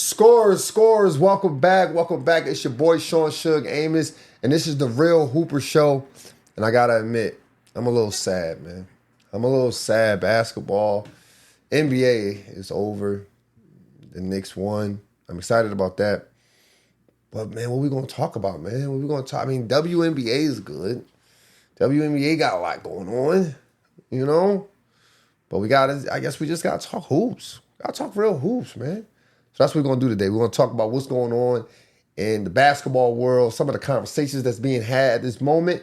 Scores. Welcome back. It's your boy Sean Suge Amos, and this is the Real Hooper Show. And I gotta admit, I'm a little sad, man. I'm a little sad. Basketball, NBA is over. The Knicks won. I'm excited about that. But man, what we gonna talk about, man? What we gonna talk? I mean, WNBA is good. WNBA got a lot going on, you know. But I guess we just gotta talk hoops. Gotta talk real hoops, man. So that's what we're going to do today. We're going to talk about what's going on in the basketball world, some of the conversations that's being had at this moment.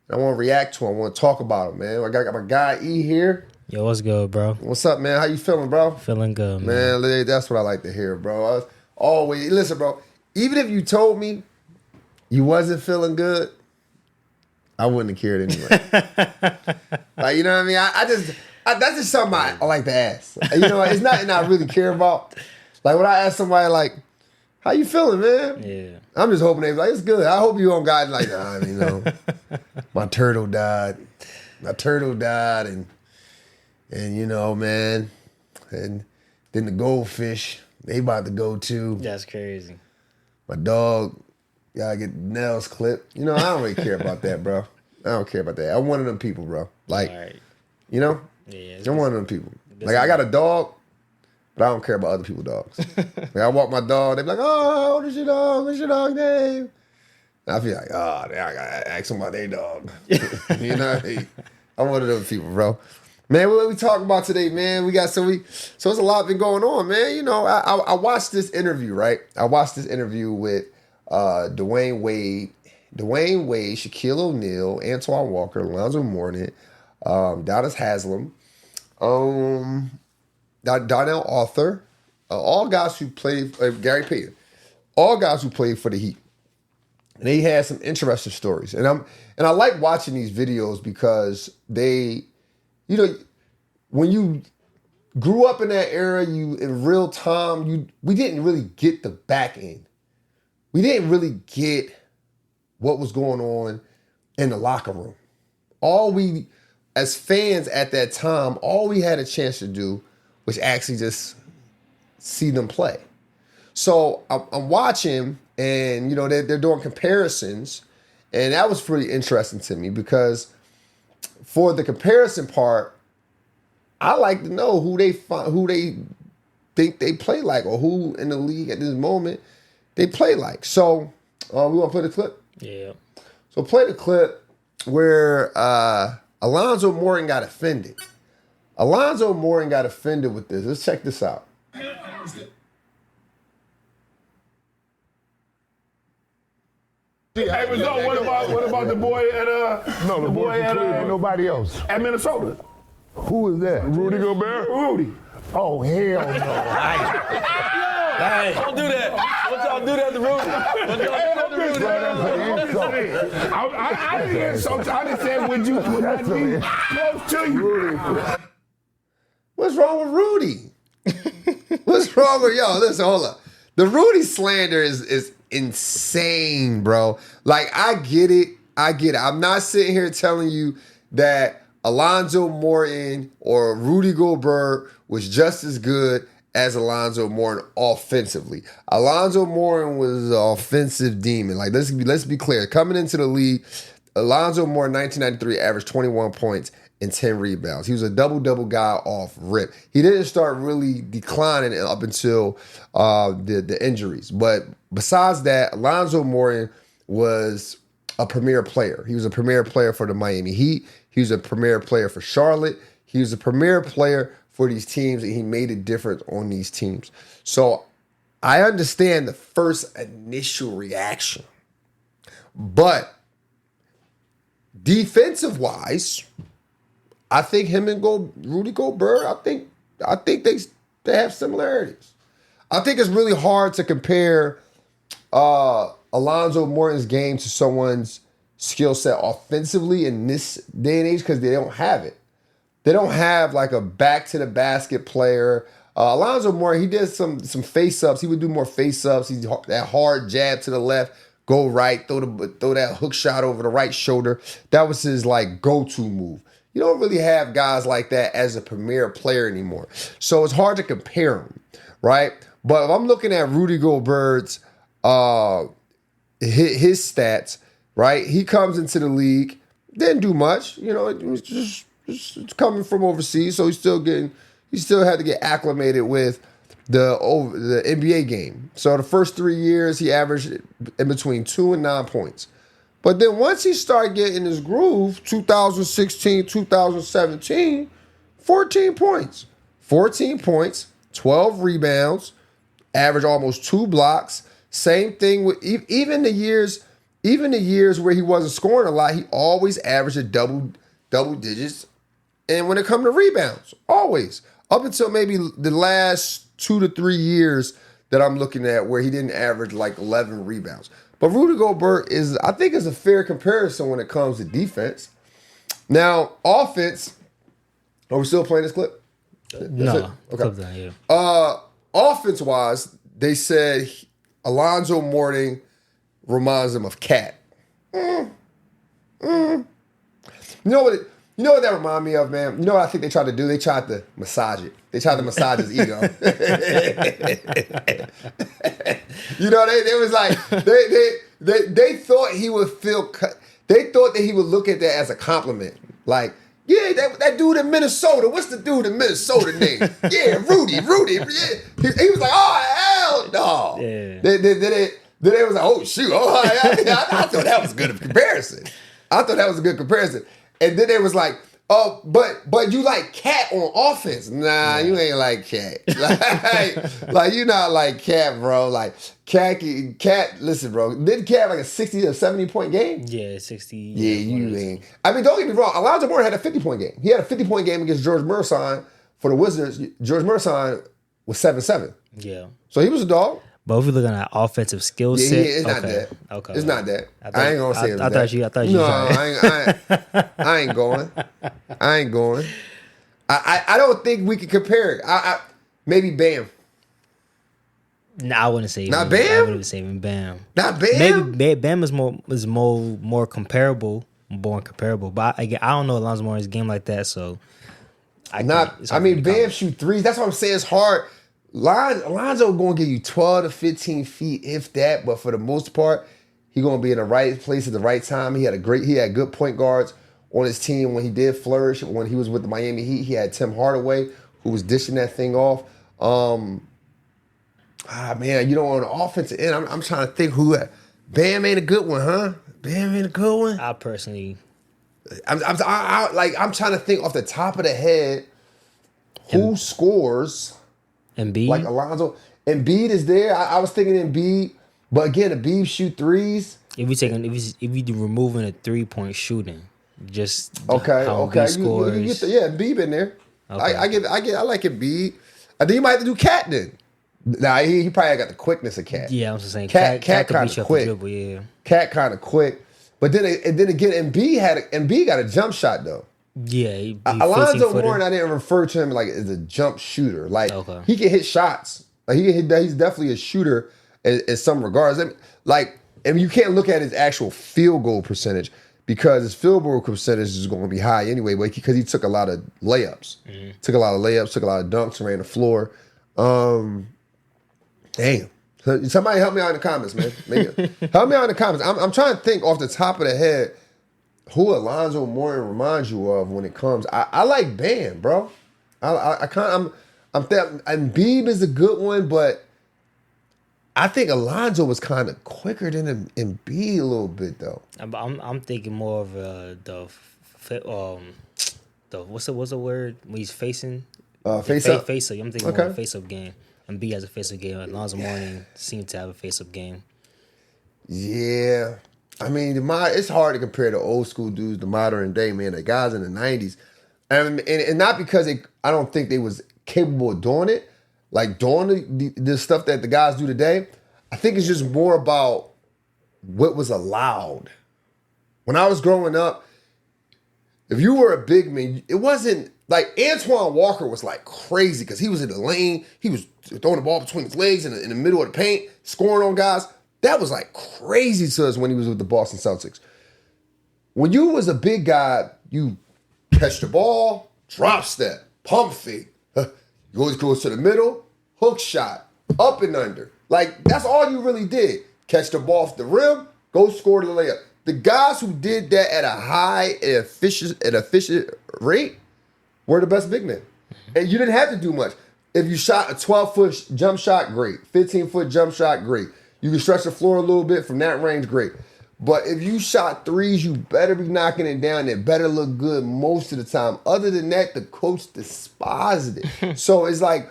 And I want to react to them. I want to talk about them, man. I got my guy E here. Yo, what's good, bro? What's up, man? How you feeling, bro? Feeling good, man. Man, that's what I like to hear, bro. Listen, bro, even if you told me you wasn't feeling good, I wouldn't have cared anyway. Like, you know what I mean? That's just something I like to ask. You know, it's nothing I really care about. Like when I ask somebody like, how you feeling, man? Yeah. I'm just hoping they be like, it's good. I hope you don't got like, you know, my turtle died. And you know, man. And then the goldfish, they about to go too. That's crazy. My dog gotta get nails clipped. You know, I don't really care about that, bro. I don't care about that. I'm one of them people, bro. Like, right. You know? Yeah. I'm one of them people. Like I got a dog. But I don't care about other people's dogs. Like I walk my dog, they be like, oh, what is your dog? What's your dog's name? And I feel like, I gotta ask them about their dog. You know what I mean? I'm one of those people, bro. Man, what we talking about today, man? So it's a lot been going on, man. You know, I watched this interview, right? I watched this interview with Dwayne Wade, Shaquille O'Neal, Antoine Walker, Alonzo Mourning, Dallas Haslam, Donnell Arthur, all guys who played, Gary Payton, all guys who played for the Heat. And they had some interesting stories. And I like watching these videos because they, you know, when you grew up in that era, in real time, we didn't really get the back end. We didn't really get what was going on in the locker room. As fans at that time, all we had a chance to do was actually just see them play. So I'm watching, and you know they're doing comparisons, and that was pretty interesting to me because for the comparison part, I like to know who they think they play like, or who in the league at this moment they play like. So we want to play the clip. Yeah. So play the clip where Alonzo Mourning got offended. Alonzo Mourning got offended with this. Let's check this out. Hey, Rizzo, what about the boy at No, the boy at nobody else. at Minnesota? Who is that? Rudy Gobert? Rudy. Oh, hell no. Hey, don't do that. Don't y'all do that to Rudy. Don't y'all do that to Rudy. I didn't hear something. I just said, would that be close to you? What's wrong with Rudy? What's wrong with y'all? Listen, hold up. The Rudy slander is insane, bro. Like, I get it. I'm not sitting here telling you that Alonzo Mourning or Rudy Gobert was just as good as Alonzo Mourning offensively. Alonzo Mourning was an offensive demon. Like, let's be clear. Coming into the league, Alonzo Mourning, 1993, averaged 21 points and 10 rebounds. He was a double-double guy off rip. He didn't start really declining up until the injuries. But besides that, Alonzo Mourning was a premier player. He was a premier player for the Miami Heat. He was a premier player for Charlotte. He was a premier player for these teams, and he made a difference on these teams. So I understand the first initial reaction. But defensive-wise, I think him and Rudy Gobert, I think they have similarities. I think it's really hard to compare Alonzo Mourning's game to someone's skill set offensively in this day and age because they don't have it. They don't have like a back-to-the-basket player. Alonzo Mourning, he did some face-ups. He would do more face-ups. He's that hard jab to the left, go right, throw that hook shot over the right shoulder. That was his like go-to move. You don't really have guys like that as a premier player anymore. So it's hard to compare them, right? But if I'm looking at Rudy Gobert's his stats, right? He comes into the league, didn't do much. You know, it was just coming from overseas, so he still had to get acclimated with the NBA game. So the first 3 years, he averaged in between 2 and 9 points. But then once he started getting his groove, 2016, 2017, 14 points. 14 points, 12 rebounds, average almost 2 blocks. Same thing with even the years where he wasn't scoring a lot, he always averaged a double digits. And when it comes to rebounds, always. Up until maybe the last 2 to 3 years that I'm looking at where he didn't average like 11 rebounds. But Rudy Gobert I think is a fair comparison when it comes to defense. Now, offense, are we still playing this clip? No. Okay. Offense-wise, they said Alonzo Mourning reminds them of Cat. You know what that remind me of, man? You know what I think they tried to do? They tried to massage it. They tried to massage his ego. You know, they was like, they thought he would they thought that he would look at that as a compliment. Like, yeah, that dude in Minnesota. What's the dude in Minnesota name? Yeah, Rudy. Yeah. He was like, oh, hell no. Yeah. Then they was like, oh, shoot. Oh, I thought that was a good comparison. And then they was like, oh, but you like Cat on offense. Nah, you ain't like Cat. Like you not like Cat, bro. Like Cat, listen, bro. Didn't Cat have like a 60 or 70 point game? Yeah, 60. Yeah, you ain't. I mean, don't get me wrong. Alonzo Mourning had a 50-point game. He had a 50-point game against George Murson for the Wizards. George Murson was 7-7. Yeah. So he was a dog. But if we're looking at offensive skill set, it's not that. Okay. It's not that. I ain't gonna say it's I that. thought you. No, I ain't going. I don't think we can compare it. Maybe Bam. Nah, I wouldn't say not even, Bam. I wouldn't say even Bam. Not Bam. Maybe Bam is more comparable, But I don't know Alonzo Mourning's game like that, so Bam shoot threes. That's what I'm saying. It's hard. Alonzo going to give you 12 to 15 feet, if that. But for the most part, he going to be in the right place at the right time. He had good point guards on his team when he did flourish. When he was with the Miami Heat, he had Tim Hardaway who was dishing that thing off. Man, you know, on the offensive end, I'm trying to think who. Bam ain't a good one, huh? Bam ain't a good one. I personally, I'm trying to think off the top of the head who scores. Embiid? Like Alonzo. Embiid is there. I was thinking Embiid, but again, Embiid shoot threes. If we removing a 3-point shooting, just okay. Embiid scores. Embiid in there. Okay. I like Embiid. I think you might have to do Cat then. Nah, he probably got the quickness of Cat. Yeah, I was just saying Cat could kind beat of you quick. off the dribble, yeah. Cat kind of quick, but then again, Embiid got a jump shot though. Yeah, he Alonzo Mourning, I didn't refer to him like as a jump shooter. Like he can hit shots. Like he's definitely a shooter in some regards. And you can't look at his actual field goal percentage because his field goal percentage is going to be high anyway. But because he took a lot of layups, took a lot of dunks, ran the floor. Damn. Somebody help me out in the comments, man. Help me out in the comments. I'm trying to think off the top of the head who Alonzo Mourning reminds you of when it comes. I like Bam, bro. Embiid is a good one, but I think Alonzo was kind of quicker than Embiid a little bit though. I'm thinking more of the what's the word when he's facing face up. Face up. I'm thinking more of a face up game. Embiid has a face up game. Alonzo Mourning seemed to have a face up game. Yeah. I mean, it's hard to compare the old school dudes to modern day, man. The guys in the 90s. And not because I don't think they was capable of doing it, like doing the stuff that the guys do today. I think it's just more about what was allowed. When I was growing up, if you were a big man, it wasn't like Antoine Walker was like crazy because he was in the lane. He was throwing the ball between his legs in the middle of the paint, scoring on guys. That was like crazy to us when he was with the Boston Celtics. When you was a big guy, you catch the ball, drop step, pump fake. You always go to the middle, hook shot, up and under. Like, that's all you really did. Catch the ball off the rim, go score the layup. The guys who did that at a high and efficient rate were the best big men. And you didn't have to do much. If you shot a 12-foot jump shot, great. 15-foot jump shot, great. You can stretch the floor a little bit from that range, great. But if you shot threes, you better be knocking it down. It better look good most of the time. Other than that, the coach despised it. So it's like,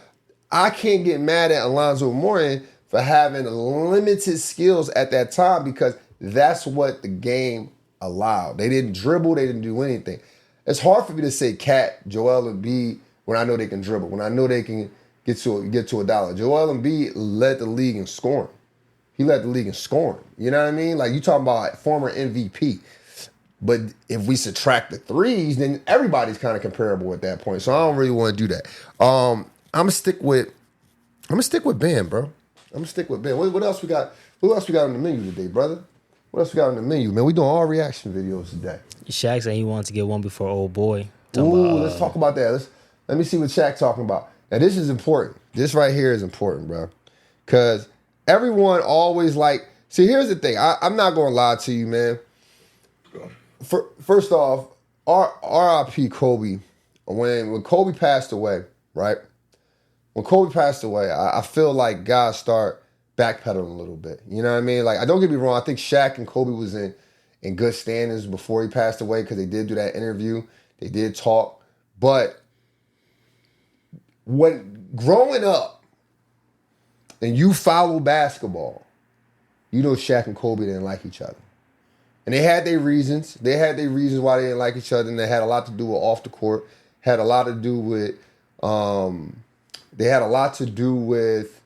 I can't get mad at Alonzo Mourning for having limited skills at that time because that's what the game allowed. They didn't dribble. They didn't do anything. It's hard for me to say Cat, Joel Embiid when I know they can dribble, when I know they can get to a dollar. Joel Embiid led the league in scoring. He led the league in scoring. You know what I mean? Like, you talking about former MVP. But if we subtract the threes, then everybody's kind of comparable at that point. So I don't really want to do that. I'm gonna stick with Ben, bro. I'm gonna stick with Ben. What else we got? What else we got on the menu today, brother? What else we got on the menu, man? We doing all reaction videos today. Shaq said he wanted to get one before old boy. Let's talk about that. Let me see what Shaq talking about. Now, this is important. This right here is important, bro. Because everyone always see, here's the thing. I'm not going to lie to you, man. First off, R.I.P. Kobe. When Kobe passed away, right? When Kobe passed away, I feel like guys start backpedaling a little bit. You know what I mean? Like, don't get me wrong. I think Shaq and Kobe was in good standings before he passed away because they did do that interview. They did talk. But when growing up and you follow basketball, you know Shaq and Kobe didn't like each other. And they had their reasons. They had their reasons why they didn't like each other, and they had a lot to do with off the court. Had a lot to do with they had a lot to do with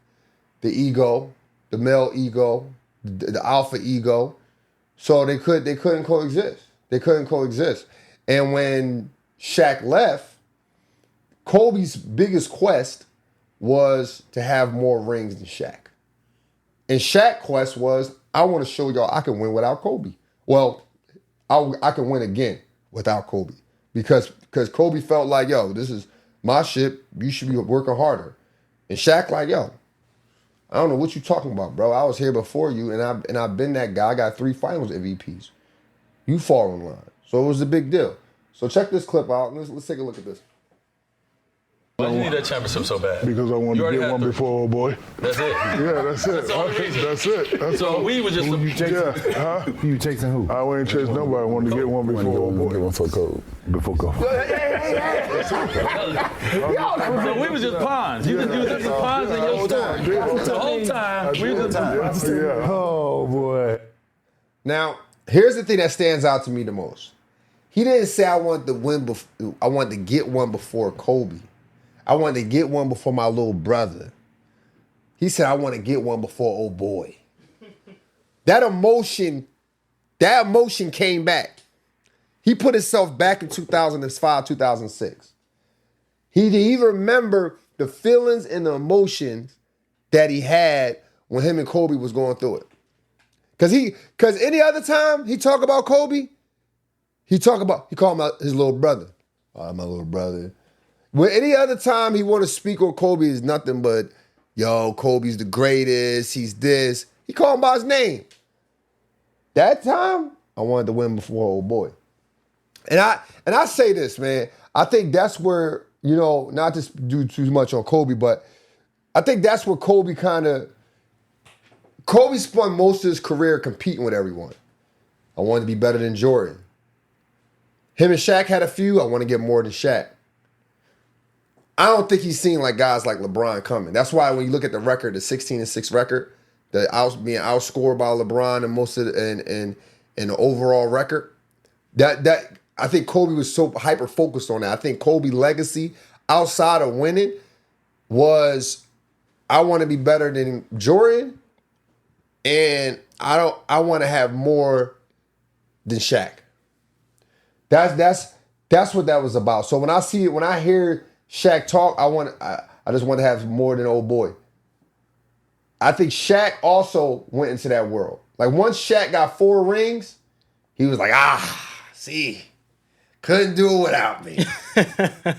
the ego, the male ego, the alpha ego. So they couldn't coexist. They couldn't coexist. And when Shaq left, Kobe's biggest quest was to have more rings than Shaq. And Shaq's quest was, I want to show y'all I can win without Kobe. Well, I can win again without Kobe. Because Kobe felt like, yo, this is my ship. You should be working harder. And Shaq like, yo, I don't know what you talking about, bro. I was here before you, and I've been that guy. I got 3 finals MVPs. You fall in line. So it was a big deal. So check this clip out. Let's take a look at this. Why do you need that championship so bad? Because I wanted to get one before old boy. That's it. Yeah, that's it. That's the only reason. That's it. That's So all. we was just. Who you chasing who? I wouldn't chase nobody. I wanted to get one before old boy. Get one for Kobe. Before Kobe. So we was just pawns. You was just the pawns in your story. The whole time we was just. Yeah. Oh boy. Now, here's the thing that stands out to me the most. He didn't say I wanted to win. I wanted to get one before Kobe. I wanted to get one before my little brother. He said I want to get one before old boy. That emotion came back. He put himself back in 2005, 2006. He remember the feelings and the emotions that he had when him and Kobe was going through it. Cause any other time he talk about Kobe, he called him out his little brother. Oh, my little brother. When any other time he want to speak on Kobe is nothing but, yo, Kobe's the greatest, he's this. He called him by his name. That time, I wanted to win before old boy. And I say this, man, I think that's where, not to do too much on Kobe, but I think that's where Kobe spent most of his career competing with everyone. I wanted to be better than Jordan. Him and Shaq had a few, I want to get more than Shaq. I don't think he's seen like guys like LeBron coming. That's why when you look at the record, the 16-6 record, being outscored by LeBron and most of the overall record, that I think Kobe was so hyper focused on that. I think Kobe's legacy outside of winning was I want to be better than Jordan, and I want to have more than Shaq. That's what that was about. So when I hear Shaq talk, I just want to have more than old boy. I think Shaq also went into that world. Like once Shaq got 4 rings, he was like, see, couldn't do it without me.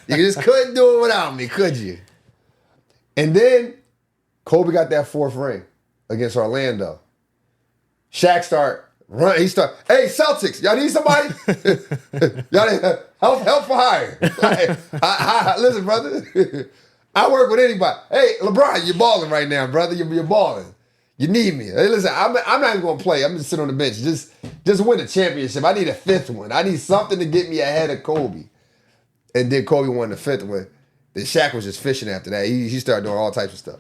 You just couldn't do it without me, could you? And then Kobe got that 4th ring against Orlando. Shaq start run. He start. Hey, Celtics, y'all need somebody? Y'all need help for hire. Like, listen, brother. I work with anybody. Hey, LeBron, you're balling right now, brother. You're balling. You need me. Hey, listen, I'm not even gonna play. I'm just sitting on the bench. Just win the championship. I need a 5th one. I need something to get me ahead of Kobe. And then Kobe won the 5th one. Then Shaq was just fishing after that. He started doing all types of stuff.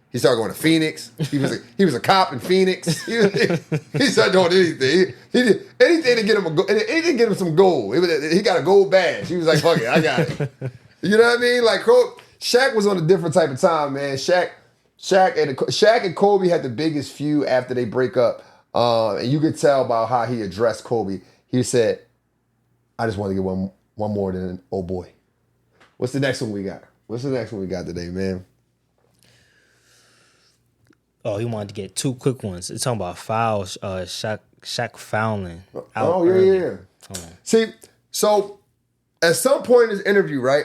He started going to Phoenix. He was a cop in Phoenix. He started doing anything. He did anything to get him anything to get him some gold. He got a gold badge. He was like, fuck it, I got it. You know what I mean? Like Shaq was on a different type of time, man. Shaq and Kobe had the biggest feud after they break up. And you could tell by how he addressed Kobe. He said, I just want to get one more than oh boy. What's the next one we got? What's the next one we got today, man? Oh, he wanted to get 2 quick ones. It's talking about fouls. Shaq fouling. Oh, yeah. See, so at some point in this interview, right,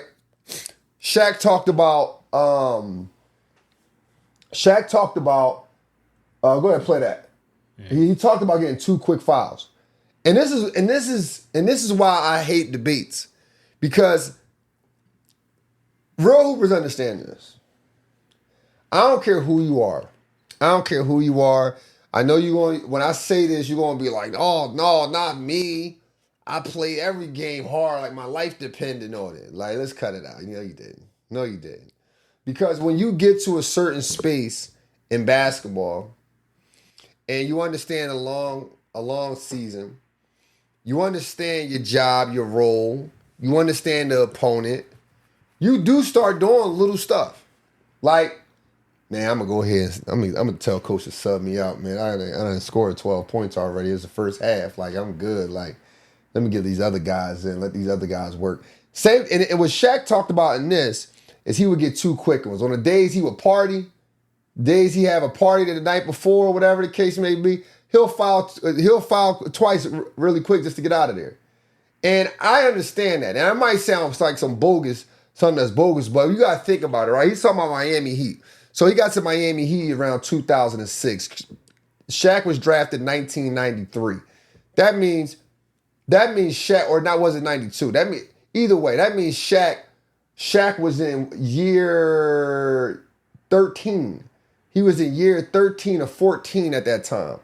Shaq talked about go ahead and play that. He talked about getting 2 quick fouls. And this is why I hate debates. Because real hoopers understand this. I don't care who you are. I know when I say this, you're going to be like, oh, no, not me. I played every game hard, like my life depended on it. Like, let's cut it out. You know you didn't. No, you didn't. Because when you get to a certain space in basketball and you understand a long season, you understand your job, your role, you understand the opponent, you do start doing little stuff. Like, man, I'm going to go ahead and I'm going to tell coach to sub me out, man. I done scored 12 points already. It's the first half. Like, I'm good. Like, let me get these other guys in. Let these other guys work. Same, and what Shaq talked about in this is he would get 2 quick ones. On the days he would party, days he have a party the night before, or whatever the case may be, he'll foul twice really quick just to get out of there. And I understand that. And it might sound like something that's bogus, but you got to think about it, right? He's talking about Miami Heat. So he got to Miami Heat around 2006. Shaq was drafted in 1993. That means Shaq, or not, was it 92? That means either way. That means Shaq was in year 13. He was in year 13 or 14 at that time.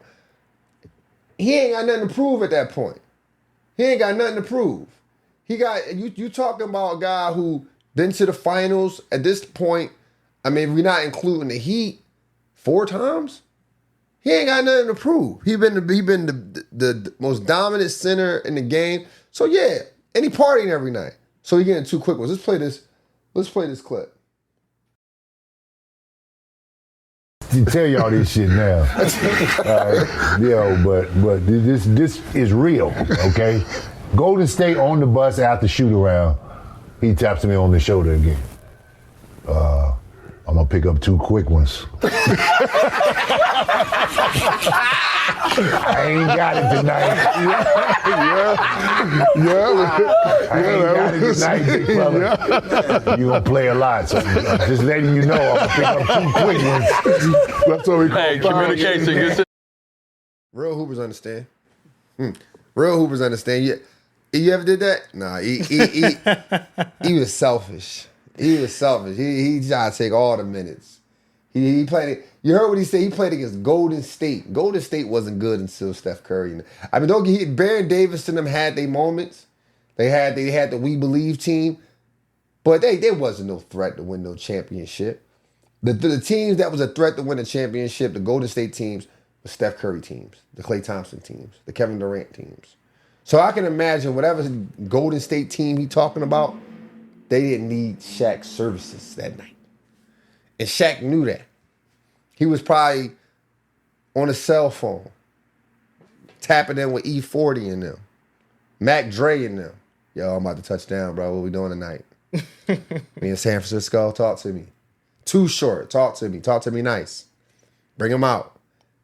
He ain't got nothing to prove at that point. You talking about a guy who been to the finals at this point. I mean, we're not including the Heat 4 times. He ain't got nothing to prove. He been the most dominant center in the game. So yeah, and he partying every night. So he getting 2 quick ones. Let's play this clip. To tell y'all this shit now, but this is real, okay? Golden State on the bus after shoot around. He taps me on the shoulder again. I'm gonna pick up 2 quick ones. I ain't got it tonight. I ain't got it tonight, big fella. You gonna play a lot, so just letting you know I'm gonna pick up 2 quick ones. That's what we call communication. Real hoopers understand. Real hoopers understand. You ever did that? Nah, he was selfish. He tried to take all the minutes. He played it. You heard what he said? He played against Golden State. Golden State wasn't good until Steph Curry. I mean, don't get Baron Davis and them had their moments. They had the We Believe team, but there wasn't no threat to win no championship. The teams that was a threat to win a championship, the Golden State teams, the Steph Curry teams, the Klay Thompson teams, the Kevin Durant teams. So I can imagine whatever Golden State team he talking about, they didn't need Shaq's services that night. And Shaq knew that. He was probably on a cell phone, tapping in with E40 and them, Mac Dre and them. Yo, I'm about to touch down, bro. What we doing tonight? Me in San Francisco, talk to me. Too short, talk to me. Talk to me nice. Bring him out.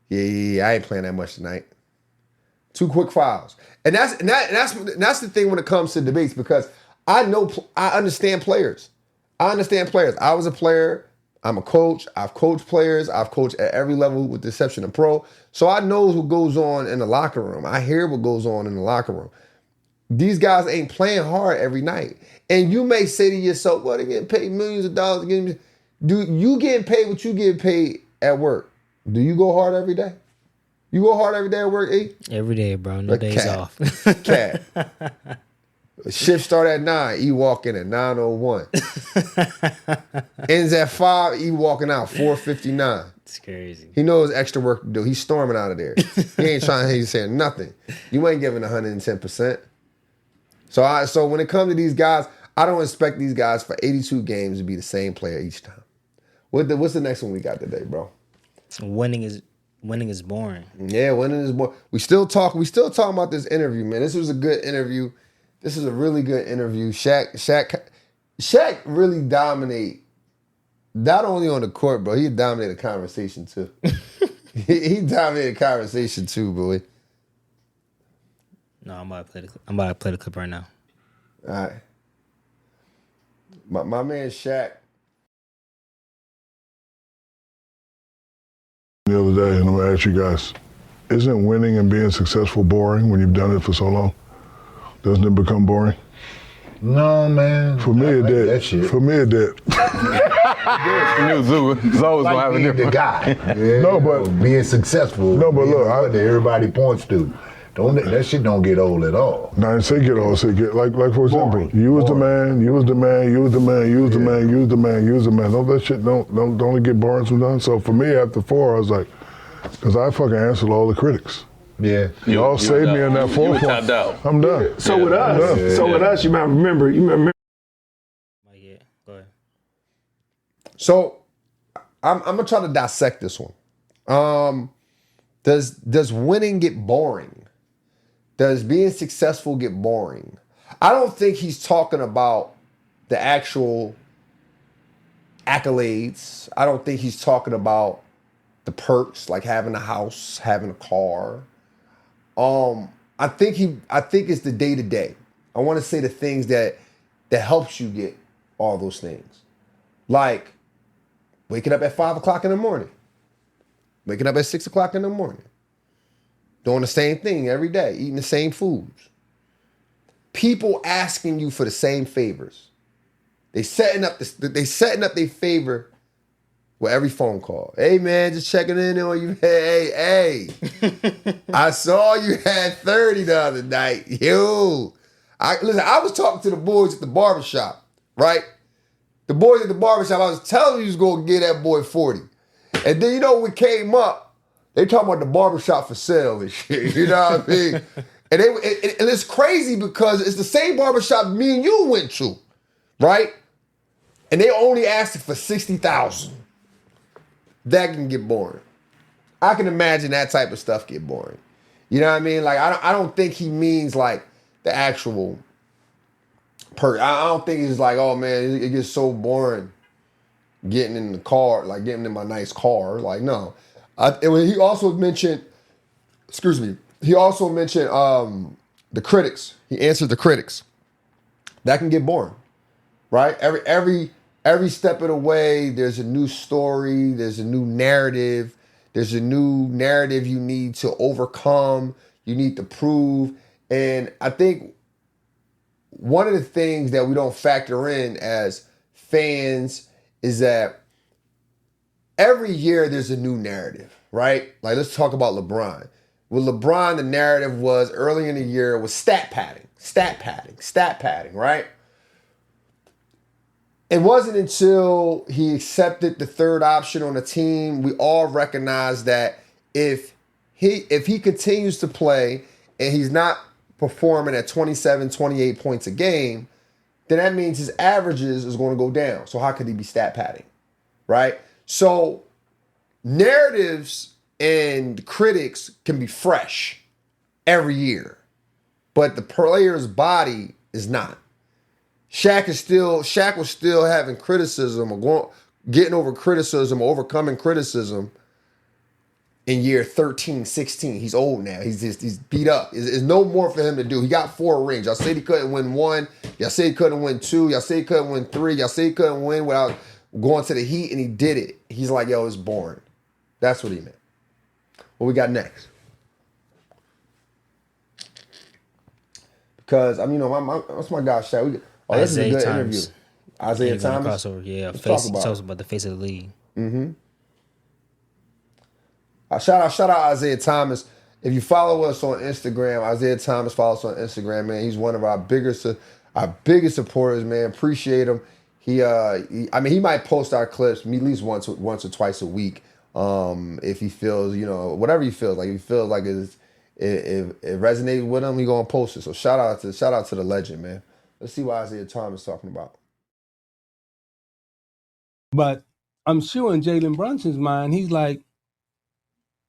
Yeah, I ain't playing that much tonight. 2 quick fouls. And that's the thing when it comes to debates, because I understand players. I was a player. I'm a coach. I've coached players. I've coached at every level with the exception of pro. So I know what goes on in the locker room. I hear what goes on in the locker room. These guys ain't playing hard every night. And you may say to yourself, well, they're getting paid millions of dollars. Do you getting paid what you get paid at work? Do you go hard every day? You go hard every day at work, E? Every day, bro. No days off. Cat. Shift start at 9, E walk in at 9:01. Ends at 5, E walking out 4:59. It's crazy. He knows extra work to do. He's storming out of there. He ain't trying. He's saying nothing. You ain't giving 110%. So when it comes to these guys, I don't expect these guys for 82 games to be the same player each time. What's the next one we got today, bro? Winning is boring. Yeah, winning is boring. We still talking about this interview, man. This was a good interview. This is a really good interview. Shaq really dominate. Not only on the court, bro. He dominated the conversation too. he dominated the conversation too, boy. No, I'm about to play the clip right now. All right. My man Shaq. The other day, and I'm gonna ask you guys, isn't winning and being successful boring when you've done it for so long? Doesn't it become boring? No, man. For me, it did. That shit. For me, it did. You knew Zoo was always Like gonna have a being the different. guy. Yeah, No, but- being successful. No, but being look, what everybody points to. That shit don't get old at all. Now, I didn't say get old, say get, like for example, Boring. you was the Boring. man, you was the man, you was the man, you was the man, you was the man, you was the man. Don't that shit, don't it get boring sometimes? So for me, after 4, I was like, because I fucking answered all the critics. Yeah. Y'all saved me in that You 4 were point. tapped out. I'm done. So with us, you might remember. Yeah, go ahead. So I'm gonna try to dissect this one. Does winning get boring? Does being successful get boring? I don't think he's talking about the actual accolades. I don't think he's talking about the perks, like having a house, having a car. I think it's the day to day. I want to say the things that helps you get all those things, like waking up at 5 o'clock in the morning, waking up at 6 o'clock in the morning, doing the same thing every day, eating the same foods. People asking you for the same favors. They setting up their favor with every phone call. Hey man, just checking in on you. Hey. I saw you had 30 the other night. I was talking to the boys at the barbershop, right? The boys at the barbershop, I was telling you was gonna get that boy 40. And then you know what came up? They talking about the barbershop for sale and shit. You know what I mean? And it's crazy because it's the same barbershop me and you went to, right? And they only asked for $60,000. That can get boring. I can imagine that type of stuff get boring. You know what I mean? Like I don't think he means like the actual perk. I don't think he's like, oh man, it gets so boring getting in the car, like getting in my nice car. Like no. He also mentioned the critics. He answered the critics. That can get boring, right? Every step of the way, there's a new story, there's a new narrative, there's a new narrative you need to overcome, you need to prove. And I think one of the things that we don't factor in as fans is that every year there's a new narrative, right? Like let's talk about LeBron. With LeBron, the narrative was early in the year was stat padding, right? It wasn't until he accepted the third option on the team, we all recognized that if he continues to play and he's not performing at 27, 28 points a game, then that means his averages is going to go down. So how could he be stat padding, right? So narratives and critics can be fresh every year, but the player's body is not. Shaq was still having criticism or getting over criticism or overcoming criticism in year 13, 16. He's old now. He's beat up. There's no more for him to do. He got 4 rings. Y'all said he couldn't win 1. Y'all said he couldn't win 2. Y'all said he couldn't win 3. Y'all said he couldn't win going to the Heat and he did it. He's like, yo, it's boring. That's what he meant. What we got next? Because, I mean, what's my guy, Shaq? This is a good interview. Isaiah Thomas. Crossover, yeah. Let's Talks about the face of the league. Shout out Isaiah Thomas. If you follow us on Instagram, Isaiah Thomas follows us on Instagram, man. He's one of our biggest supporters, man. Appreciate him. He might post our clips at least once or twice a week. If he feels, whatever he feels like. If he feels like it resonated with him, he gonna post it. So shout out to the legend, man. Let's see what Isaiah Thomas is talking about. But I'm sure in Jalen Brunson's mind, he's like,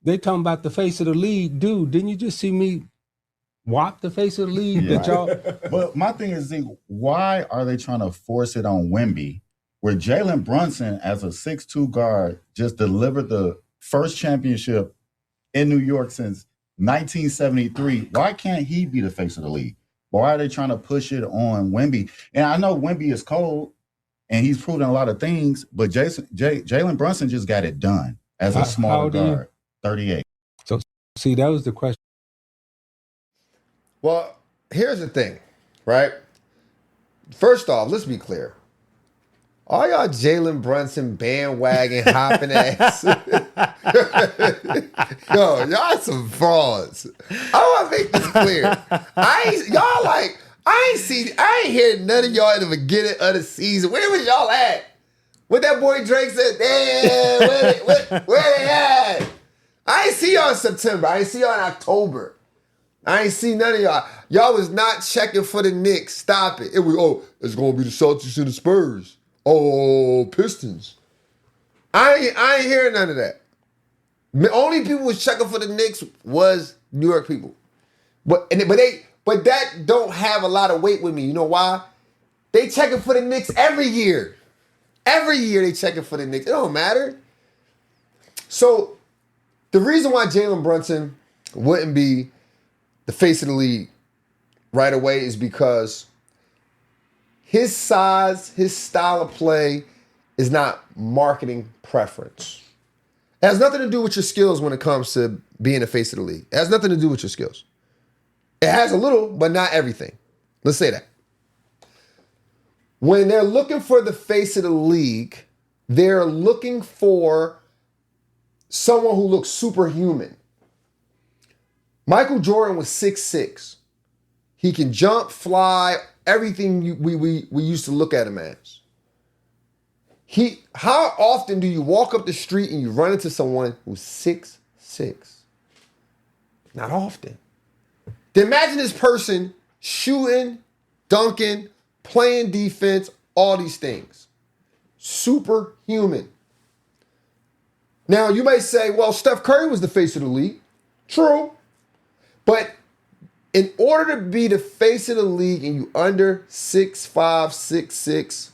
they talking about the face of the league. Dude, didn't you just see me whop the face of the league? Yeah. That y'all... But my thing is, why are they trying to force it on Wemby, where Jalen Brunson, as a 6'2 guard, just delivered the first championship in New York since 1973? Why can't he be the face of the league? Why are they trying to push it on Wemby? And I know Wemby is cold, and he's proven a lot of things, but Jalen Brunson just got it done as a smaller guard. 38. So, see, that was the question. Well, here's the thing, right? First off, let's be clear. All y'all Jalen Brunson bandwagon hopping ass. Yo, y'all some frauds. I want to make this clear. I ain't hear none of y'all in the beginning of the season. Where was y'all at? What that boy Drake said, damn, where they at? I ain't see y'all in September. I ain't see y'all in October. I ain't see none of y'all. Y'all was not checking for the Knicks. Stop it. It's going to be the Celtics and the Spurs. Oh, Pistons. I ain't hearing none of that. The only people who was checking for the Knicks was New York people. But that don't have a lot of weight with me. You know why? They checking for the Knicks every year. Every year they checking for the Knicks. It don't matter. So the reason why Jalen Brunson wouldn't be the face of the league right away is because his size, his style of play is not marketing preference. It has nothing to do with your skills when it comes to being the face of the league. It has nothing to do with your skills. It has a little, but not everything. Let's say that. When they're looking for the face of the league, they're looking for someone who looks superhuman. Michael Jordan was 6'6". He can jump, fly, everything we used to look at him as. How often do you walk up the street and you run into someone who's 6'6"? Not often. Then imagine this person shooting, dunking, playing defense, all these things. Superhuman. Now, you may say, well, Steph Curry was the face of the league. True. But in order to be the face of the league and you under 6'5", 6'6",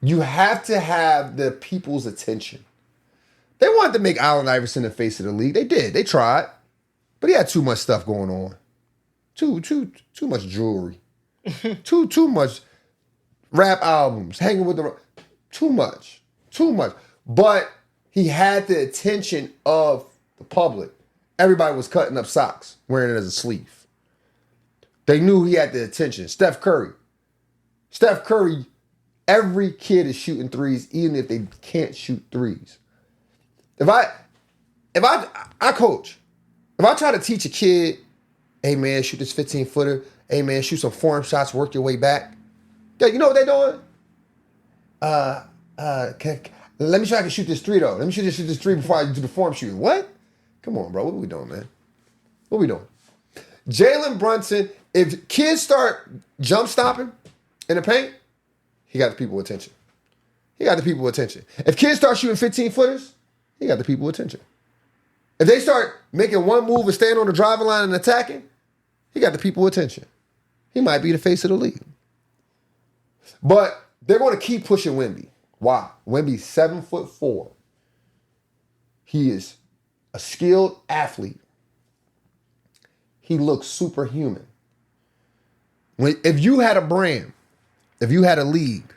you have to have the people's attention. They wanted to make Allen Iverson the face of the league. They did. They tried. But he had too much stuff going on. Too much jewelry. too much rap albums. Hanging with the... Too much. But he had the attention of the public. Everybody was cutting up socks, wearing it as a sleeve. They knew he had the attention. Steph Curry, every kid is shooting threes, even if they can't shoot threes. If I coach, if I try to teach a kid, hey man, shoot this 15-footer, hey man, shoot some form shots, work your way back. You know what they're doing? Let me try to shoot this three though. Let me shoot this three before I do the form shooting. What? Come on, bro. What are we doing, man? What are we doing? Jalen Brunson, if kids start jump stopping in the paint, he got the people attention. If kids start shooting 15-footers, he got the people attention. If they start making one move and staying on the driving line and attacking, he got the people attention. He might be the face of the league. But they're going to keep pushing Wemby. Why? Wemby's 7'4". He is a skilled athlete. He looks superhuman. If you had a brand, if you had a league,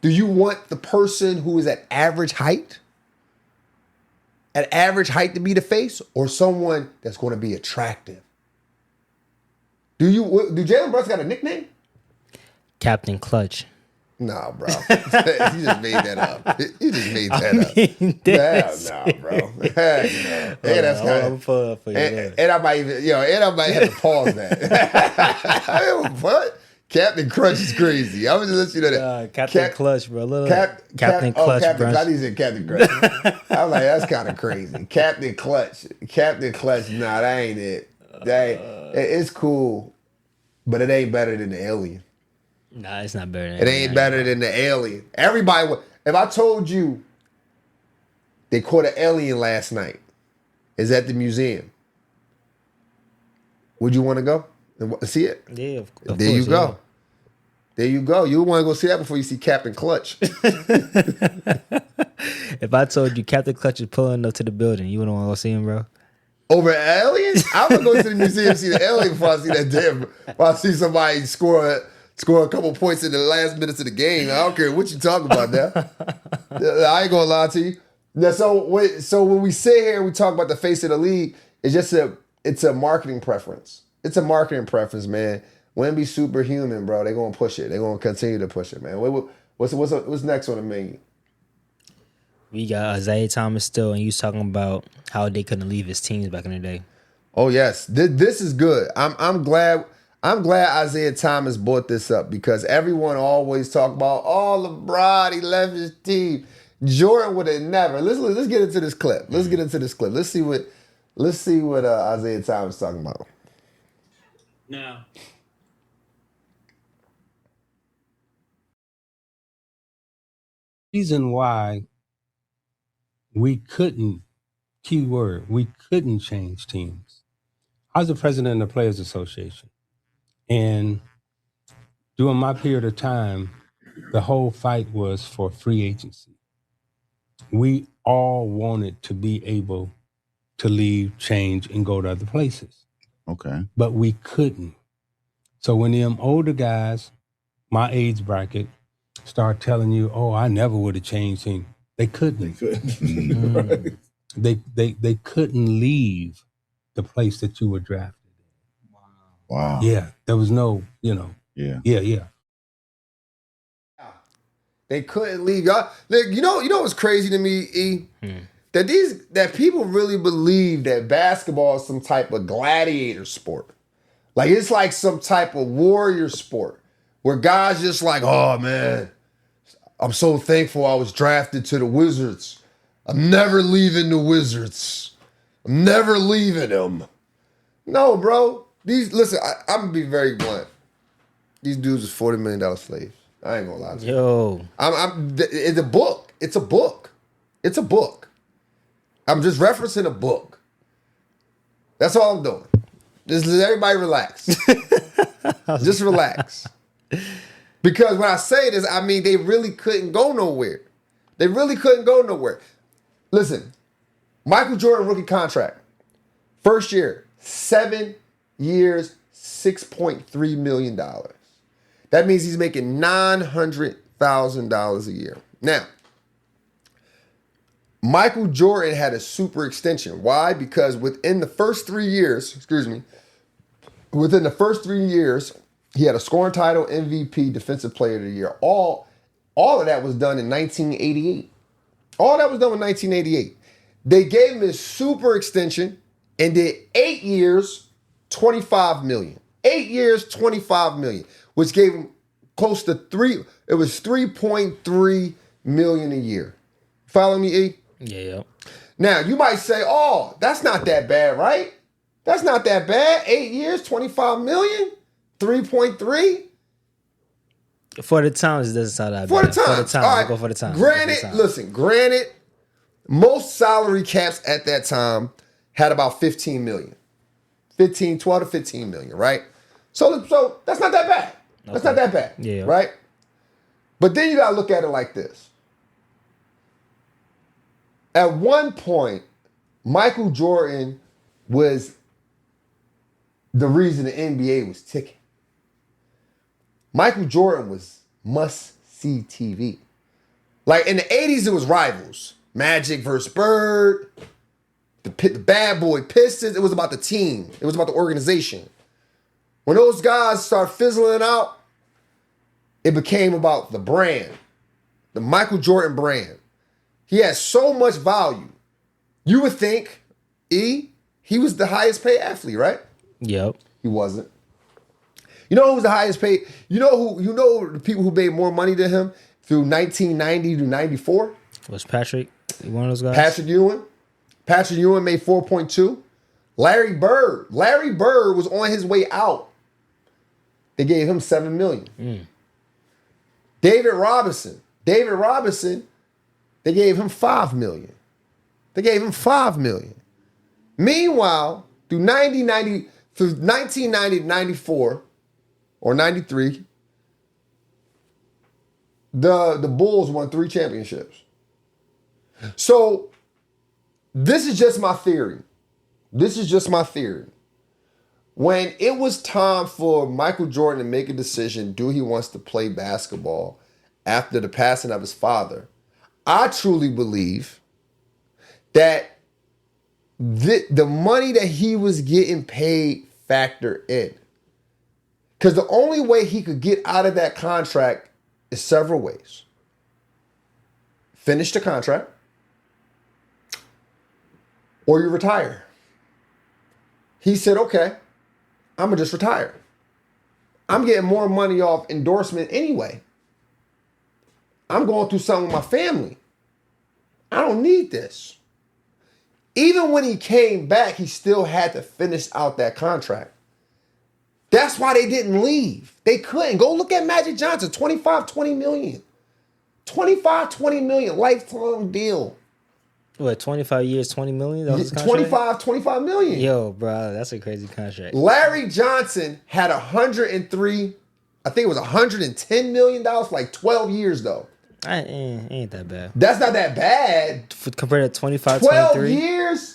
Do you want the person who is at average height? At average height to be the face, or someone that's going to be attractive? Do Jalen Brunson got a nickname? Captain Clutch. Nah, bro. You just made that up. You just made that up. Hell no, bro. Heck no. And that's kind of. And I might even, have to pause that. What? Captain Clutch is crazy. I was just listening to that. Captain Clutch, bro. Captain Clutch, Captain, I need to say Captain Clutch. I was like, that's kind of crazy. Captain Clutch. Nah, that ain't it. It's cool, but it ain't better than the Alien. Nah, it's not better than it. Ain't better than the Alien. Everybody, if I told you they caught an alien last night, is at the museum, would you want to go and see it? Yeah, of there course, you go. There you go. You want to go see that before you see Captain Clutch. If I told you Captain Clutch is pulling up to the building, you wouldn't want to go see him, bro? Over aliens? I would go to the museum and see the alien before I see that damn. Before I see somebody score a couple points in the last minutes of the game. I don't care what you talk about now. I ain't gonna lie to you. Now, so when we sit here and we talk about the face of the league, it's a marketing preference. It's a marketing preference, man. Wemby's superhuman, bro. They're gonna push it. They're gonna continue to push it, man. What's next on the menu? We got Isaiah Thomas still, and you was talking about how they couldn't leave his teams back in the day. Oh yes, this is good. I'm glad Isaiah Thomas brought this up because everyone always talk about LeBron, he left his team. Jordan would have never. Let's get into this clip. Let's see what Isaiah Thomas is talking about. Now, reason why we couldn't, we couldn't change teams. I was the president of the Players Association. And during my period of time, the whole fight was for free agency. We all wanted to be able to leave, change, and go to other places. Okay. But we couldn't. So when them older guys, my age bracket, start telling you, I never would have changed team. They couldn't. Right. They couldn't leave the place that you were drafted. Wow. Yeah, there was no, Yeah. They couldn't leave. You know what's crazy to me, E? That people really believe that basketball is some type of gladiator sport. Like it's like some type of warrior sport where guys just like, oh man, I'm so thankful I was drafted to the Wizards. I'm never leaving the Wizards. I'm never leaving them. No, bro. Listen, I'm gonna be very blunt. These dudes is $40 million slaves. I ain't gonna lie to you. Yo. It's a book. It's a book. It's a book. I'm just referencing a book. That's all I'm doing. Just let everybody relax. Just relax. Because when I say this, I mean they really couldn't go nowhere. They really couldn't go nowhere. Listen, Michael Jordan rookie contract. First year, 7 years, $6.3 million. That means he's making $900,000 a year. Now, Michael Jordan had a super extension. Why? Because within the first 3 years, he had a scoring title, MVP, Defensive Player of the Year. All of that was done in 1988. All that was done in 1988. They gave him his super extension and did 8 years, $25 million. 8 years, $25 million, which gave him close to it was $3.3 million a year. Follow me, E? Yeah. Now, you might say, that's not that bad, right? That's not that bad. 8 years, $25 million, 3.3. For the times, it doesn't sound that For bad. the times. For the times. All right. Go for the times. Granted, most salary caps at that time had about 15 million. 12 to 15 million, right? So that's not that bad. That's not that bad. Yeah. Right? But then you gotta look at it like this. At one point, Michael Jordan was the reason the NBA was ticking. Michael Jordan was must-see TV. Like in the 80s, it was rivals. Magic versus Bird, the bad boy Pistons. It was about the team. It was about the organization. When those guys start fizzling out, it became about the brand, the Michael Jordan brand. He has so much value. You would think, he was the highest paid athlete, right? Yep. He wasn't. You know who was the highest paid? You know the people who made more money than him through 1990 to 94? Was Patrick one of those guys? Patrick Ewing. Patrick Ewing made 4.2. Larry Bird was on his way out. They gave him $7 million. David Robinson, they gave him $5 million. Meanwhile, through 1990 to 94 or 93, the Bulls won 3 championships. So this is just my theory. When it was time for Michael Jordan to make a decision, do he wants to play basketball after the passing of his father, I truly believe that the money that he was getting paid factored in. Because the only way he could get out of that contract is several ways. Finish the contract, or you retire. He said, okay, I'm going to just retire. I'm getting more money off endorsement anyway. I'm going through something with my family. I don't need this. Even when he came back, he still had to finish out that contract. That's why they didn't leave. They couldn't. Go look at Magic Johnson, 20 million. 20 million, lifetime deal. What, 25 years, 20 million? That was his contract? 25 million. Yo, bro, that's a crazy contract. Larry Johnson had 103, I think it was $110 million for like 12 years though. Ain't that bad. That's not that bad. Compared to 25, 12 23. years?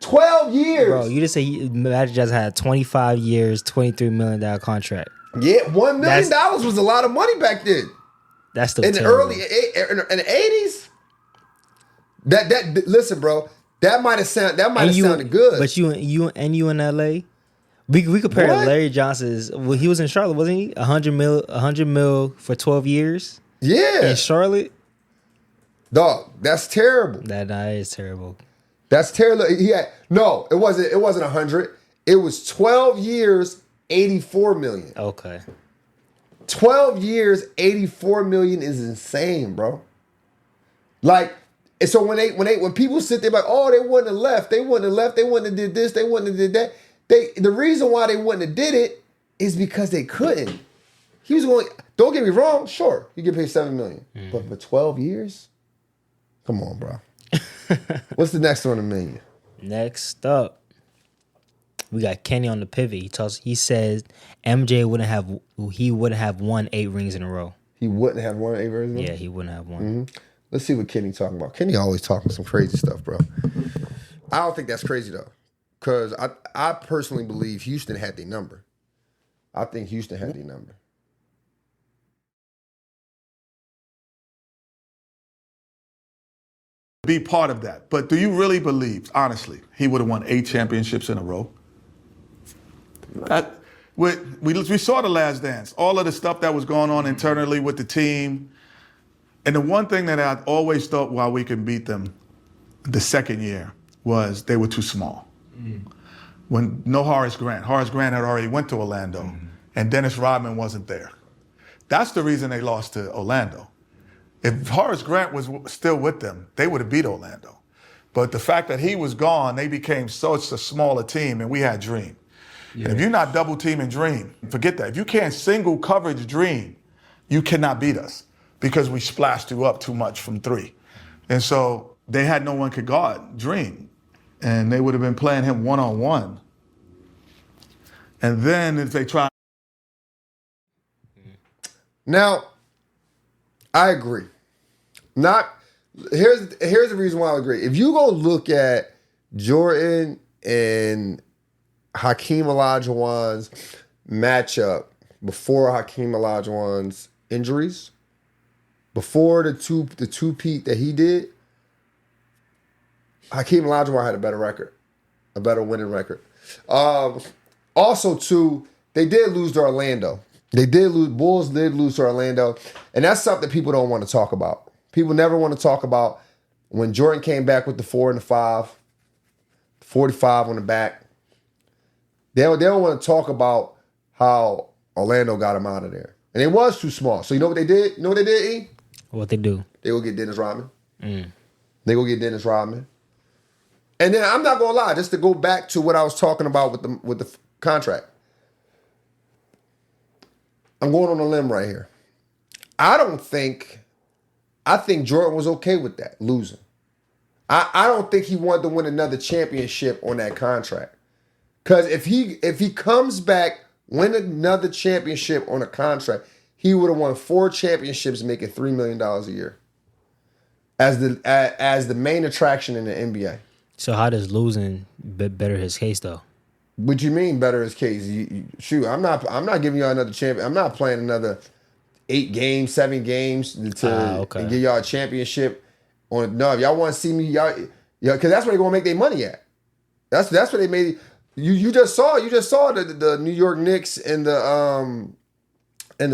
12 years. Bro, you just say Magic Johnson had 25 years, $23 million contract. Yeah, $1 million was a lot of money back then. That's still in the terrible. in the 80s. That listen, bro. That might have sounded good. But you in LA, we compare What? Larry Johnson's. Well, he was in Charlotte, wasn't he? 100 mil for 12 years. Yeah, In Charlotte, dog. That's terrible. that is terrible. That's terrible. It wasn't 100. It was 12 years, 84 million. Okay. 12 years, 84 million is insane, bro. Like, and so when people sit there like, oh, they wouldn't have left, they wouldn't have did this, they wouldn't have did that. The reason why they wouldn't have did it is because they couldn't. He was going, don't get me wrong, sure, you get paid $7 million. But for 12 years? Come on, bro. What's the next one on the menu? Next up, we got Kenny on the pivot. He says MJ wouldn't have won 8 rings in a row. He wouldn't have won 8 rings? Yeah, he wouldn't have won. Mm-hmm. Let's see what Kenny talking about. Kenny always talking some crazy stuff, bro. I don't think that's crazy, though. Because I personally believe Houston had their number. I think Houston had their number. Be part of that. But do you really believe, honestly, he would have won 8 championships in a row? We saw The Last Dance, all of the stuff that was going on internally with the team. And the one thing that I always thought while we could beat them the second year was they were too small. When no Horace Grant had already went to Orlando, and Dennis Rodman wasn't there. That's the reason they lost to Orlando. If Horace Grant was still with them, they would have beat Orlando. But the fact that he was gone, they became such a smaller team, and we had Dream. Yeah. And if you're not double teaming Dream, forget that. If you can't single coverage Dream, you cannot beat us because we splashed you up too much from 3. And so they had no one could guard Dream, and they would have been playing him one-on-one. And then if they try. Now, I agree. Here's the reason why I agree. If you go look at Jordan and Hakeem Olajuwon's matchup before Hakeem Olajuwon's injuries, before the two-peat that he did, Hakeem Olajuwon had a better record, a better winning record. Also, too, they did lose to Orlando. Bulls did lose to Orlando, and that's something people don't want to talk about. People never want to talk about when Jordan came back with the 4 and the 5, 45 on the back. They don't want to talk about how Orlando got him out of there. And it was too small. So you know what they did? You know what they did, E? What they do? They go get Dennis Rodman. They go get Dennis Rodman. And then I'm not going to lie, just to go back to what I was talking about with the contract. I'm going on a limb right here. I think Jordan was okay with that, losing. I don't think he wanted to win another championship on that contract. Because if he comes back, win another championship on a contract, he would have won 4 championships making $3 million a year as the main attraction in the NBA. So how does losing better his case, though? What you mean better his case? Shoot, I'm not giving y'all another champion. I'm not playing another 8 games, 7 games to give y'all a championship. No, if y'all want to see me, because that's where they're gonna make their money at. That's where they made. You just saw the New York Knicks and the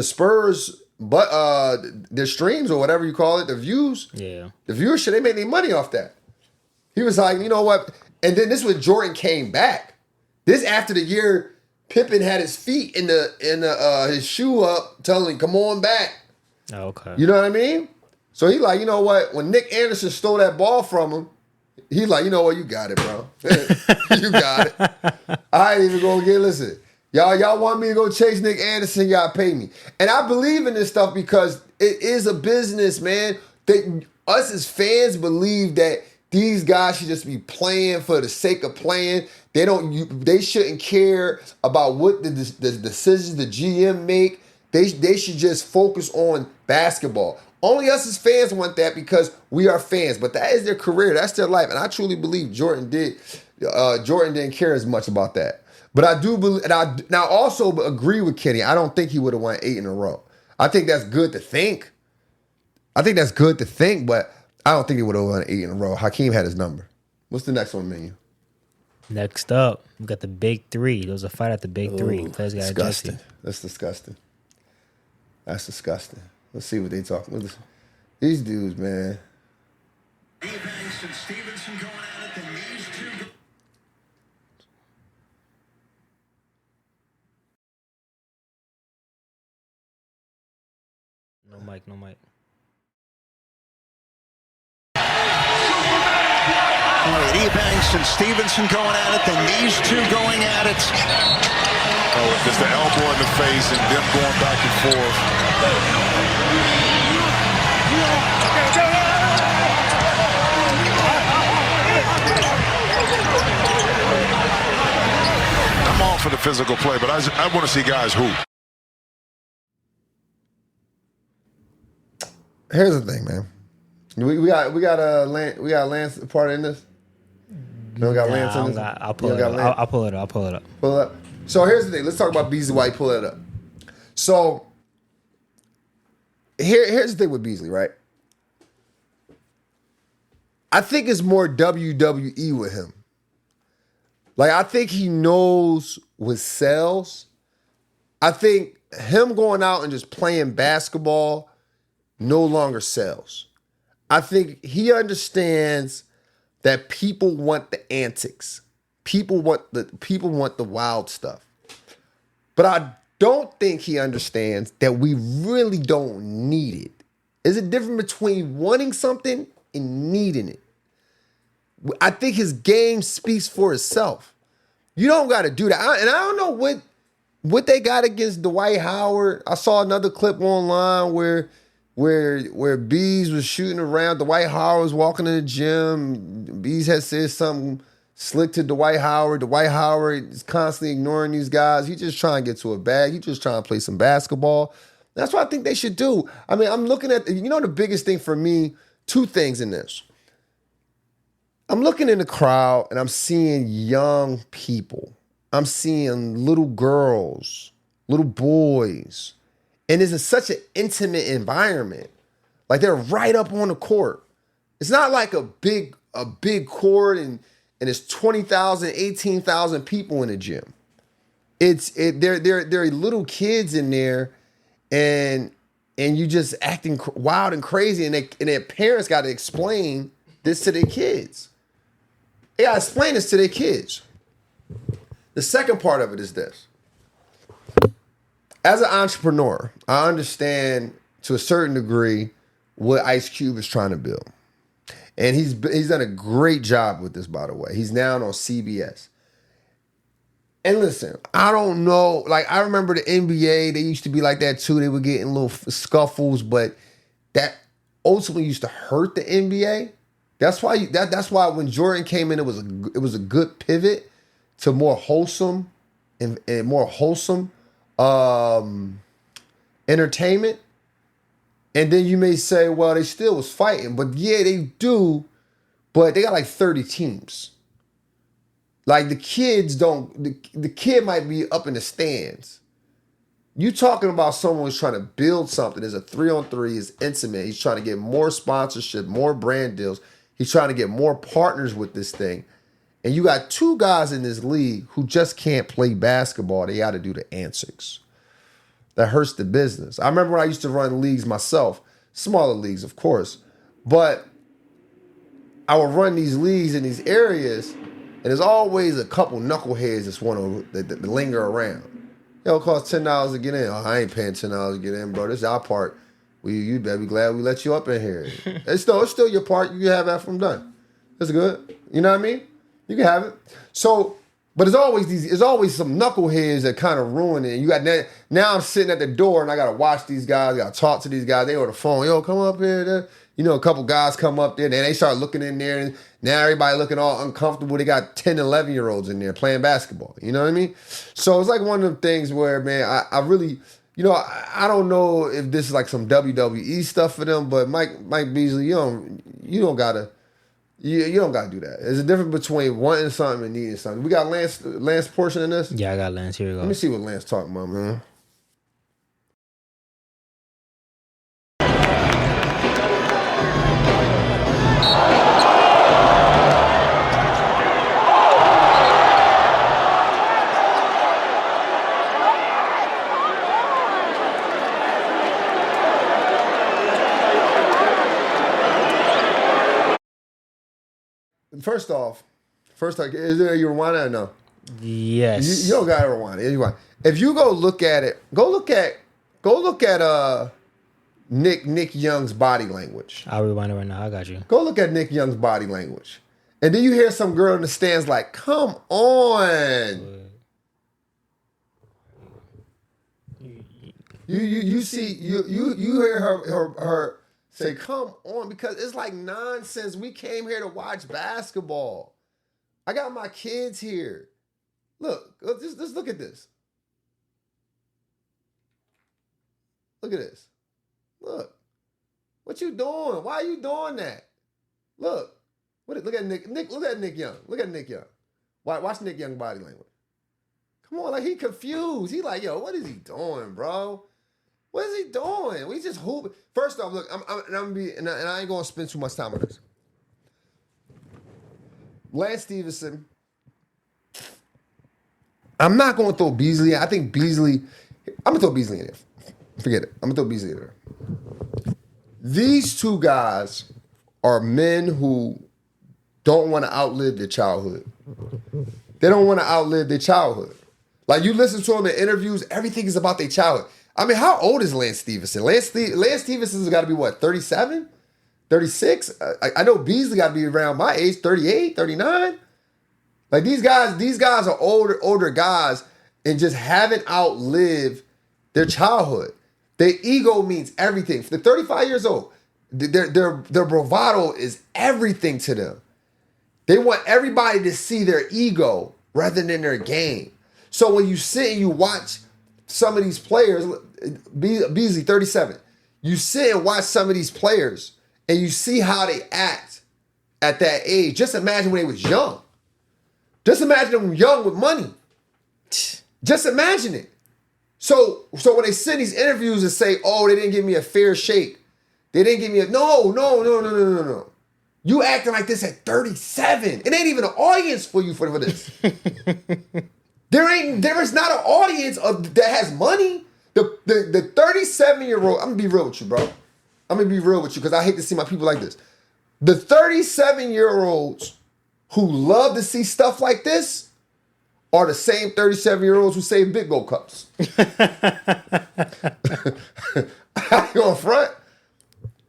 Spurs, but their streams or whatever you call it, the views. Yeah, the viewership, they made their money off that. He was like, you know what? And then this was Jordan came back. This after the year Pippen had his feet in his shoe up, telling him, "Come on back." Oh, okay. You know what I mean? So he like, you know what? When Nick Anderson stole that ball from him, he's like, you know what? You got it, bro. You got it. I ain't even gonna listen. Y'all want me to go chase Nick Anderson? Y'all pay me. And I believe in this stuff because it is a business, man. Us as fans believe that these guys should just be playing for the sake of playing. They shouldn't care about what the decisions the GM make. They should just focus on basketball. Only us as fans want that because we are fans. But that is their career. That's their life. And I truly believe Jordan didn't care as much about that. But I do believe, and I also agree with Kenny. I don't think he would have won 8 in a row. I think that's good to think. But I don't think he would have won 8 in a row. Hakeem had his number. What's the next one, menu? Next up, we got the big 3. There was a fight at the big 3. Disgusting. That's disgusting. Let's see what they talking. These dudes, man. Ebanks and Stevenson going at it, then these two. No mic. All right, Ebanks and Stevenson going at it, then these two going at it. Oh, just the elbow in the face and them going back and forth. I'm all for the physical play, but I want to see guys hoop. Here's the thing, man. We got Lance part in this. We don't got Lance in this. I'll pull it up. I'll pull it up. Pull it up. So here's the thing. Let's talk about Beasley while you pull it up. So here's the thing with Beasley, right? I think it's more WWE with him. Like, I think he knows what sells. I think him going out and just playing basketball no longer sells. I think he understands that people want the antics. People want the wild stuff. But I don't think he understands that we really don't need it. There's a difference between wanting something and needing it. I think his game speaks for itself. You don't got to do that. And I don't know what they got against Dwight Howard. I saw another clip online where Bees was shooting around. Dwight Howard was walking in the gym. Bees had said something slick to Dwight Howard. Dwight Howard is constantly ignoring these guys. He's just trying to get to a bag. He's just trying to play some basketball. That's what I think they should do. I mean, I'm looking at, the biggest thing for me, 2 things in this. I'm looking in the crowd and I'm seeing young people. I'm seeing little girls, little boys. And it's such an intimate environment. Like they're right up on the court. It's not like a big court and it's 20,000, 18,000 people in the gym. They're little kids in there, and you just acting wild and crazy, and their parents got to explain this to their kids. They got to explain this to their kids. The second part of it is this. As an entrepreneur, I understand to a certain degree what Ice Cube is trying to build. And he's done a great job with this, by the way. He's now on CBS. And listen, I don't know. Like, I remember the NBA, they used to be like that too. They were getting little scuffles, but that ultimately used to hurt the NBA. That's why when Jordan came in, it was a good pivot to more wholesome and more wholesome entertainment. And then you may say, well, they still was fighting. But yeah, they do. But they got like 30 teams. Like the kid might be up in the stands. You talking about someone who's trying to build something. There's a 3-on-3, is intimate. He's trying to get more sponsorship, more brand deals. He's trying to get more partners with this thing. And you got two guys in this league who just can't play basketball. They got to do the antics. That hurts the business. I remember when I used to run leagues myself, smaller leagues, of course, but I would run these leagues in these areas, and there's always a couple knuckleheads that linger around. Yo, it costs $10 to get in. Oh, I ain't paying $10 to get in, bro. This is our part. You better be glad we let you up in here. It's still your part. You can have that from done. That's good. You know what I mean? You can have it. So, but there's always some knuckleheads that kind of ruin it. And you got now I'm sitting at the door and I gotta watch these guys, gotta talk to these guys. They on the phone, yo, come up here. You know, a couple guys come up there, and then they start looking in there, and now everybody looking all uncomfortable. They got 10, 11-year-olds in there playing basketball. You know what I mean? So it's like one of them things where, man, I really, you know, I don't know if this is like some WWE stuff for them, but Mike Beasley, you don't gotta do that. There's a difference between wanting something and needing something. We got Lance portion in this? Yeah, I got Lance. Here we go. Let me see what Lance talking about, man. First off, is there a rewind or no? Yes. You don't got to rewind it. If you go look at it, go look at Nick Young's body language. I'll rewind it right now. I got you. Go look at Nick Young's body language. And then you hear some girl in the stands like, come on. You hear her say, come on, because it's like nonsense. We came here to watch basketball. I got my kids here. Look, just look at this. Look at this. Look. What you doing? Why are you doing that? Look. Look at Nick. Look at Nick Young. Look at Nick Young. Watch Nick Young body language. Come on, like he confused. He like, yo, what is he doing, bro? What is he doing? We just hoop. First off, look, I ain't gonna spend too much time on this. Lance Stevenson. I'm not gonna throw Beasley. I think Beasley. I'm gonna throw Beasley in there. Forget it. I'm gonna throw Beasley in there. These two guys are men who don't want to outlive their childhood. They don't want to outlive their childhood. Like you listen to them in interviews, everything is about their childhood. I mean, how old is Lance Stevenson? Lance Stevenson's got to be what, 37? 36? I know Beasley got to be around my age, 38, 39. Like these guys are older guys and just haven't outlived their childhood. Their ego means everything. They're 35 years old. Their bravado is everything to them. They want everybody to see their ego rather than their game. So when you sit and you watch some of these players, Beasley, 37, you sit and watch some of these players and you see how they act at that age. Just imagine when they was young. Just imagine them young with money. Just imagine it. So when they sit in these interviews and say, oh, they didn't give me a fair shake, They didn't give me a no. You acting like this at 37. It ain't even an audience for you for this. There is not an audience that has money. The 37-year-old, I'm gonna be real with you, bro. I'm gonna be real with you because I hate to see my people like this. The 37-year-olds who love to see stuff like this are the same 37-year-olds who save Big Gold cups. I ain't gonna front.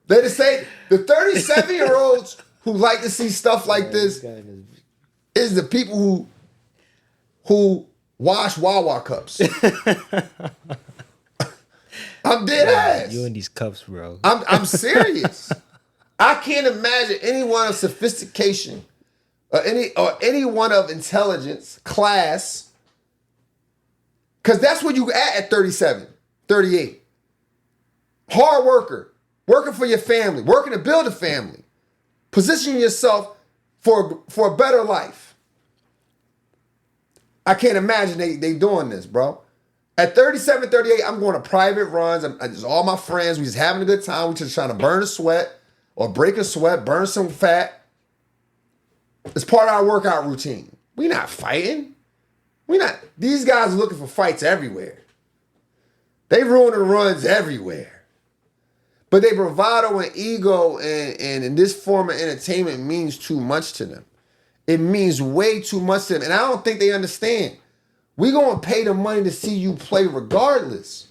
They just say the 37-year-olds who like to see stuff like this is the people who wash Wawa cups. I'm dead ass. You and these cups, bro. I'm serious. I can't imagine anyone of sophistication or anyone of intelligence, class, because that's where you at 37, 38. Hard worker, working for your family, working to build a family, positioning yourself for a better life. I can't imagine they doing this, bro. At 37, 38, I'm going to private runs. I'm just all my friends. We just having a good time. We just trying to burn a sweat or break a sweat, burn some fat. It's part of our workout routine. We not fighting. These guys are looking for fights everywhere. They ruining runs everywhere. But they bravado and ego and in this form of entertainment means too much to them. It means way too much to them. And I don't think they understand. We're going to pay the money to see you play regardless.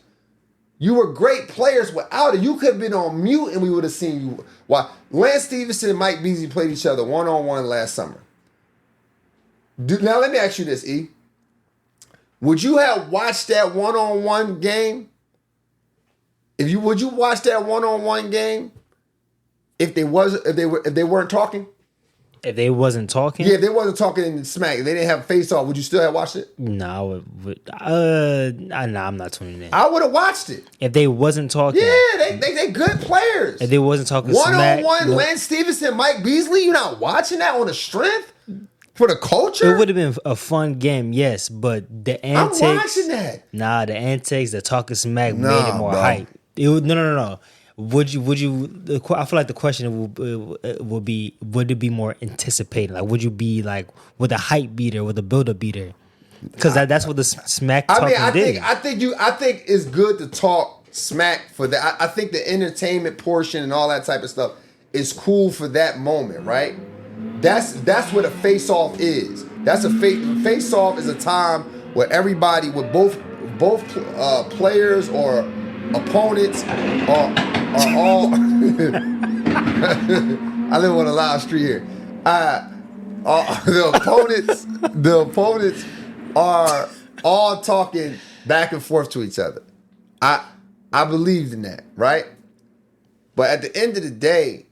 You were great players without it. You could have been on mute and we would have seen you. Why? Lance Stevenson and Mike Beasley played each other one-on-one last summer. Now let me ask you this, E. Would you have watched that one-on-one game? Would you watch that one-on-one game if they weren't talking? If they wasn't talking? Yeah, if they wasn't talking in smack, if they didn't have face off, would you still have watched it? No, I'm not tuning in. I would have watched it. If they wasn't talking. Yeah, they good players. If they wasn't talking one-on-one, Lance Stevenson, Mike Beasley, you not watching that on the strength? For the culture? It would have bbeen a fun game, yes, but the antics. I'm watching that. Nah, the antics, the talking smack made it more hype. No. Would you? I feel like the question would be: would it be more anticipated? Like, would you be like with a hype beater, with a build-up beater? Because that's what the smack talking did. I think it's good to talk smack for that. I think the entertainment portion and all that type of stuff is cool for that moment, right? That's what a face-off is. That's a face-off is a time where everybody with both players or opponents are all. I live on a live street here. The opponents are all talking back and forth to each other. I believed in that, right? But at the end of the day,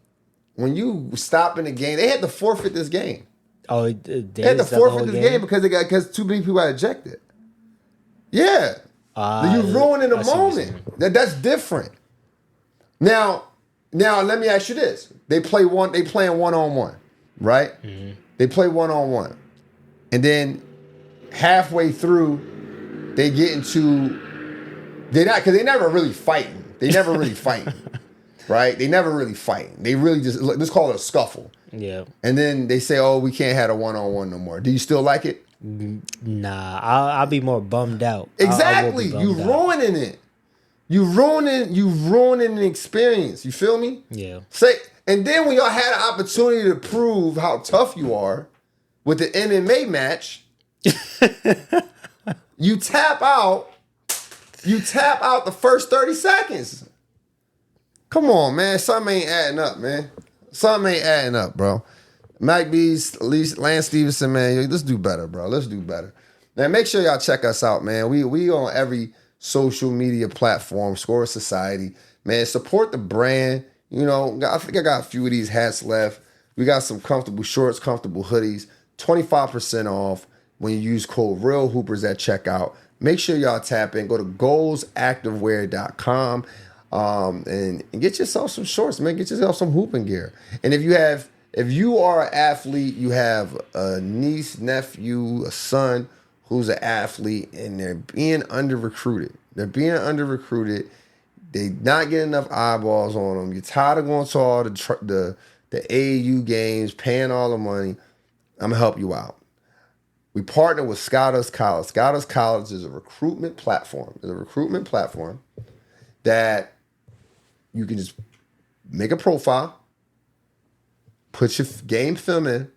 when you stop in the game, they had to forfeit this game. Oh, they had to forfeit this game because too many people got ejected. Yeah. You ruining the moment. That's different. Now let me ask you this. They playing one-on-one, right? Mm-hmm. They play one-on-one. And then halfway through, they get into because they never really fighting. They never really fighting. Right? They never really fighting. They really let's call it a scuffle. Yeah. And then they say, "Oh, we can't have a one-on-one no more." Do you still like it? Nah, I'll be more bummed out. Exactly. You ruining it. You ruining the experience. You feel me? Yeah. And then when y'all had an opportunity to prove how tough you are with the MMA match, you tap out the first 30 seconds. Come on, man. Something ain't adding up, man. Something ain't adding up, bro. Mike B's, Lance Stevenson, man, let's do better, bro. Let's do better. Now, make sure y'all check us out, man. We on every social media platform, Score Society. Man, support the brand. You know, I think I got a few of these hats left. We got some comfortable shorts, comfortable hoodies, 25% off when you use code REALHOOPERS at checkout. Make sure y'all tap in. Go to goalsactivewear.com and get yourself some shorts, man. Get yourself some hooping gear. And if you are an athlete, you have a niece, nephew, a son who's an athlete, and they're being under-recruited. They not getting enough eyeballs on them. You're tired of going to all the AAU games, paying all the money. I'm going to help you out. We partner with Scouter's College. Scouter's College is a recruitment platform. It's a recruitment platform that you can just make a profile, put your game film in,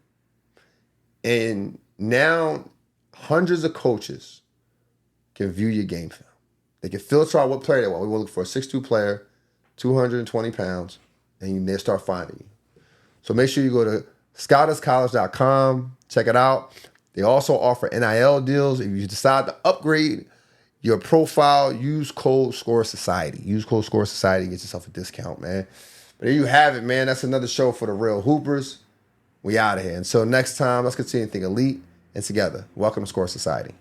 and now hundreds of coaches can view your game film. They can filter out what player they want. We want to look for a 6'2 player, 220 pounds, and they start finding you. So make sure you go to scouterscollege.com, check it out. They also offer NIL deals. If you decide to upgrade your profile, use code SCORE Society. Use code SCORE Society, get yourself a discount, man. But there you have it, man. That's another show for the real hoopers. We out of here. Until next time, let's continue to think elite and together. Welcome to SCORE Society.